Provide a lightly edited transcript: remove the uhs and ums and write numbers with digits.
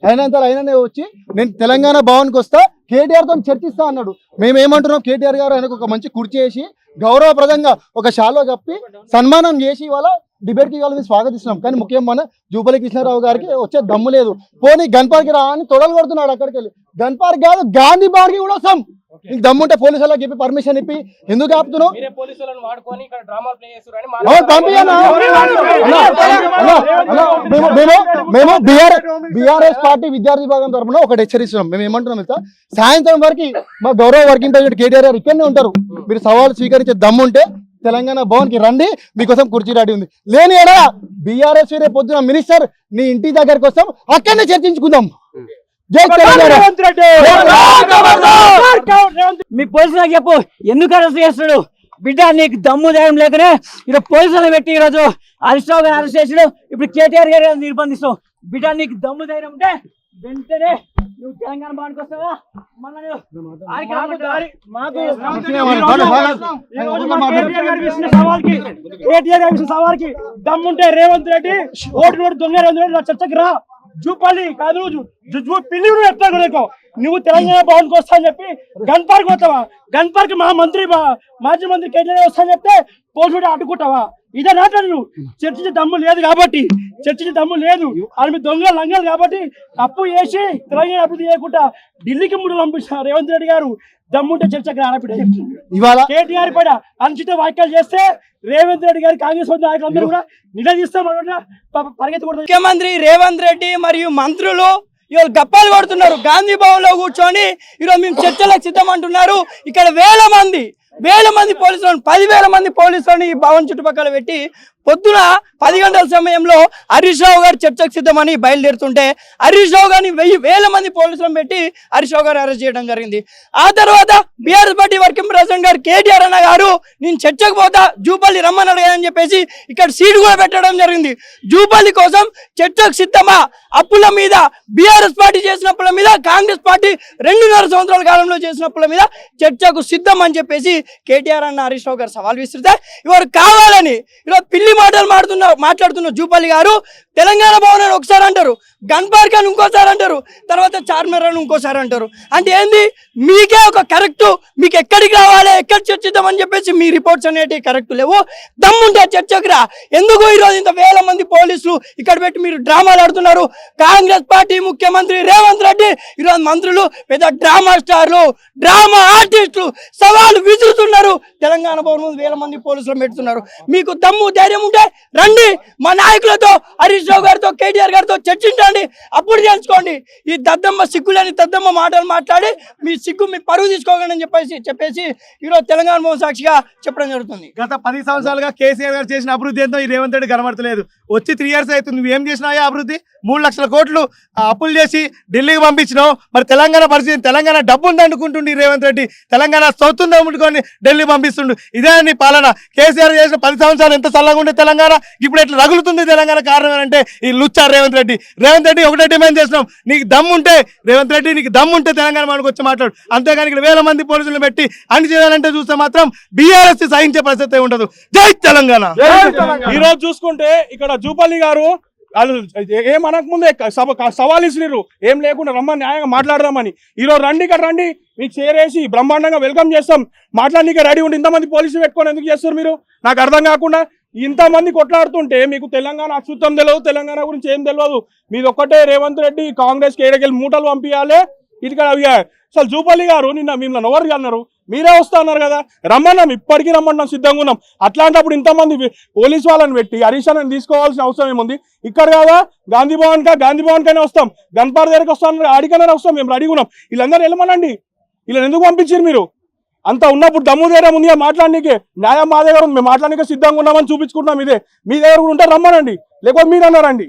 అయినా వచ్చి నేను తెలంగాణ భవన్కి వస్తా కేటీఆర్ తో చర్చిస్తా అన్నాడు. మేము ఏమంటున్నాం, కేటీఆర్ గారు ఆయనకు ఒక మంచి కుర్చీ చేసి గౌరవప్రదంగా ఒక షాలో కప్పి సన్మానం చేసి ఇవాళ డిబేట్ కి వాళ్ళని స్వాగతిస్తున్నాం. కానీ ముఖ్యం మన జూపల్లి కృష్ణారావు గారికి వచ్చే దమ్ము లేదు. పోనీ గన్ పార్క్ రా అని తొడలు కొడుతున్నాడు. అక్కడికి వెళ్ళి గన్ పార్క్ కాదు గాంధీ పార్క్ కి కూడా వస్తాం. నీకు దమ్ముంటే పోలీసు వాళ్ళకి చెప్పి పర్మిషన్ ఇప్పి ఎందుకు ఆపుతున్నావు? మేము బీఆర్ఎస్ పార్టీ విద్యార్థి విభాగం తరఫున ఒకటి హెచ్చరిస్తున్నాం. మేము ఏమంటున్నాం తెలుసా, సాయంత్రం వరకు మా గౌరవ వర్కింగ్ ప్రెసిడెంట్ కేటీఆర్ గారు ఇక్కడనే ఉంటారు. మీరు సవాలు స్వీకరించే దమ్ముంటే తెలంగాణ భవన్ కి రండి, మీకోసం కుర్చీ రెడీ ఉంది. లేని ఎడా బీఆర్ఎస్ రేపు పొద్దున మినిస్టర్ నీ ఇంటి దగ్గరకు వస్తాం, అక్కడనే చర్చించుకుందాం. మీ పోలీసులకు చెప్పు ఎందుకు అరెస్ట్ చేస్తాడు బిడ్డ, నీకు దమ్ము ధైర్యం లేకనే ఈరోజు పోలీసులను పెట్టి ఈరోజు హరీష్ రావు గారు అరెస్ట్ చేసాడు. ఇప్పుడు కేటీఆర్ గారు నిర్బంధిస్తావు. బిడ్డ నీకు దమ్ము ధైర్యం ఉంటే వెంటనే నువ్వు తెలంగాణ భవన్కి వస్తావా? సవాల్కి దమ్ముంటే రేవంత్ రెడ్డి ఓటు దొంగ రేవంత్ రెడ్డి చర్చకి రా. జూపల్లి కాదు పిల్లి ఎట్లా నువ్వు తెలంగాణ భవన్కి వస్తా అని చెప్పి గన్ పార్క్ పోతావా? గన్ పార్క్ మాజీ మంత్రి కేటీఆర్ వస్తా అని చెప్తే పోలీసు అడ్డుకుంటావా? ఇదే నాటాడు. నువ్వు చర్చించే దమ్ము లేదు కాబట్టి, చర్చించే దమ్ము లేదు అని మీ దొంగ లంగాలు కాబట్టి అప్పు చేసి తెలంగాణ అభివృద్ధి చేయకుండా ఢిల్లీకి ముడు పంపిస్తున్నారు రేవంత్ రెడ్డి గారు. దమ్ముంటే చర్చకు ఆడపిడ ఇవాళ కేటీఆర్ పైన అనుచిత వ్యాఖ్యలు చేస్తే రేవంత్ రెడ్డి గారు కాంగ్రెస్ నాయకులందరూ కూడా నిలదీస్తామని పరిగెత్తకూడదు. ముఖ్యమంత్రి రేవంత్ రెడ్డి మరియు మంత్రులు ఇవాళ గప్పాలు కొడుతున్నారు. గాంధీ భవన్ లో కూర్చొని ఈరోజు మేము చర్చలకు సిద్ధం అంటున్నారు. ఇక్కడ వేల మంది పోలీసులను 10,000 మంది పోలీసులను ఈ భవన్ చుట్టుపక్కల పెట్టి పొద్దున 10 గంటల సమయంలో హరీష్ రావు గారు చర్చకు సిద్ధమని బయలుదేరుతుంటే హరీష్ రావు గారిని 1,000 మంది పోలీసులను పెట్టి హరీష్ రావు గారు అరెస్ట్ చేయడం జరిగింది. ఆ తర్వాత బీఆర్ఎస్ పార్టీ వర్కింగ్ ప్రెసిడెంట్ గారు కేటీఆర్ అన్న గారు నేను చర్చకు పోతా జూపల్లి రమ్మని అడిగానని చెప్పేసి ఇక్కడ సీటు కూడా పెట్టడం జరిగింది. జూపల్లి కోసం చర్చకు సిద్ధమా? అప్పుల మీద బీఆర్ఎస్ పార్టీ చేసిన అప్పుల మీద కాంగ్రెస్ పార్టీ 2.5 సంవత్సరాల కాలంలో చేసిన అప్పుల మీద చర్చకు సిద్ధం అని చెప్పేసి కేటీఆర్ అన్న హరీష్ రావు గారు సవాల్ విసిరితే ఇవారు కావాలని ఇలా పిల్లి మాటలు మాట్లాడుతున్న జూపల్లి గారు తెలంగాణ భవన్ అని ఒకసారి అంటారు, గన్ పార్క్ అని ఇంకోసారి అంటారు, తర్వాత చార్మినార్ అని ఇంకోసారి అంటారు. అంటే ఏంది? మీకే ఒక కరెక్ట్, మీకు ఎక్కడికి రావాలి, ఎక్కడ చర్చిద్దామని చెప్పేసి మీ రిపోర్ట్స్ అనేవి కరెక్ట్ లేవు. దమ్ముంటే చర్చకు రా. ఎందుకు ఈరోజు ఇంత 1,000 మంది పోలీసులు ఇక్కడ పెట్టి మీరు డ్రామాలు ఆడుతున్నారు? కాంగ్రెస్ పార్టీ ముఖ్యమంత్రి రేవంత్ రెడ్డి ఈరోజు మంత్రులు పెద్ద డ్రామా స్టార్లు, డ్రామా ఆర్టిస్టులు సవాలు విసురుతున్నారు. తెలంగాణ భవన్ 1,000 మంది పోలీసులు పెడుతున్నారు. మీకు దమ్ము ధైర్యం ఉంటే రండి, మా నాయకులతో హరీష్ రావు గారితో కేటీఆర్ గారితో చర్చించండి, అప్పుడు తెలుసుకోండి. ఈ దద్దమ్మ సిగ్గులేని దద్దమ్మ మాటలు మాట్లాడి మీ సిగ్గు మీ పరువు తీసుకోగలని చెప్పేసి ఈరోజు తెలంగాణ భవన్ సాక్షిగా చెప్పడం జరుగుతుంది. గత 10 సంవత్సరాలుగా కేసీఆర్ గారు చేసిన అభివృద్ధి ఎంతో ఈ రేవంత్ రెడ్డి కనబడతలేదు. వచ్చి 3 years అవుతుంది. నువ్వేం చేసినాయా అభివృద్ధి? 3 లక్షల కోట్లు అప్పులు చేసి ఢిల్లీకి పంపించినావు. మరి తెలంగాణ పరిస్థితి, తెలంగాణ డబ్బు ఉంది అనుకుంటుండి రేవంత్ రెడ్డి, తెలంగాణ సొత్తు అమ్ముకొని ఢిల్లీ పంపిస్తుండు. ఇదే నీ పాలన. కేసీఆర్ చేసిన 10 సంవత్సరాలు ఎంత చల్లగా ఉండే తెలంగాణ ఇప్పుడు ఎట్లా రగులుతుంది తెలంగాణ? కారణం ఏంటంటే ఈ లుచ్చా రేవంత్ రెడ్డి. రేవంత్ రెడ్డి ఒకటే డిమాండ్ చేసినాం, నీకు దమ్ముంటే రేవంత్ రెడ్డి, నీకు దమ్ముంటే తెలంగాణ మనకు వచ్చి మాట్లాడు. అంతేగాని ఇక్కడ 1,000 మంది పోలీసులను పెట్టి అన్ని చేయాలంటే చూస్తే మాత్రం బీఆర్ఎస్ సహించే పరిస్థితి ఉండదు. జై తెలంగాణ. ఈ రోజు చూసుకుంటే ఇక్కడ జూపల్లి గారు వాళ్ళు ఏమనక ముందే సవాల్ ఇసిరు, ఏం లేకుండా రమ్మని న్యాయంగా మాట్లాడదామని. ఈరోజు రండి, ఇక్కడ రండి, మీకు చేరేసి బ్రహ్మాండంగా వెల్కమ్ చేస్తాం. మాట్లాడడానికి రెడీ ఉండి ఇంతమంది పోలీసులు పెట్టుకొని ఎందుకు చేస్తారు మీరు? నాకు అర్థం కాకుండా ఇంతమంది కొట్లాడుతుంటే మీకు తెలంగాణ అస్తిత్వం తెలియదు, తెలంగాణ గురించి ఏం తెలియదు. మీది ఒక్కటే రేవంత్ రెడ్డి కాంగ్రెస్కి ఏడకెళ్ళి మూటలు పంపించాలి. ఇది అసలు జూపల్లి గారు నిన్న మిమ్మల్ని ఎవరు అన్నారు? మీరే వస్తా అన్నారు కదా, రమ్మన్నాం, ఇప్పటికీ రమ్మన్నాం, సిద్ధంగా ఉన్నాం. అట్లాంటప్పుడు ఇంతమంది పోలీసు వాళ్ళని పెట్టి హరీష్ అన్నని తీసుకోవాల్సిన అవసరం ఏముంది? ఇక్కడ కాదా గాంధీ భవన్ కైనా వస్తాం, గన్పార్ దగ్గరికి వస్తాం, ఆడికైనా వస్తాం, మేము రెడీగా ఉన్నాం. వీళ్ళందరూ వెళ్ళమనండి. వీళ్ళని ఎందుకు పంపించారు మీరు? అంత ఉన్నప్పుడు దమ్ము దగ్గర ఉంది మాట్లాడనీకే. న్యాయం మా దగ్గర ఉంది, మేము మాట్లాడనీకే సిద్ధంగా ఉన్నామని చూపించుకుంటున్నాం. ఇదే మీ దగ్గర కూడా ఉంటే రమ్మనండి, లేకపోతే మీరు అన్నారండి.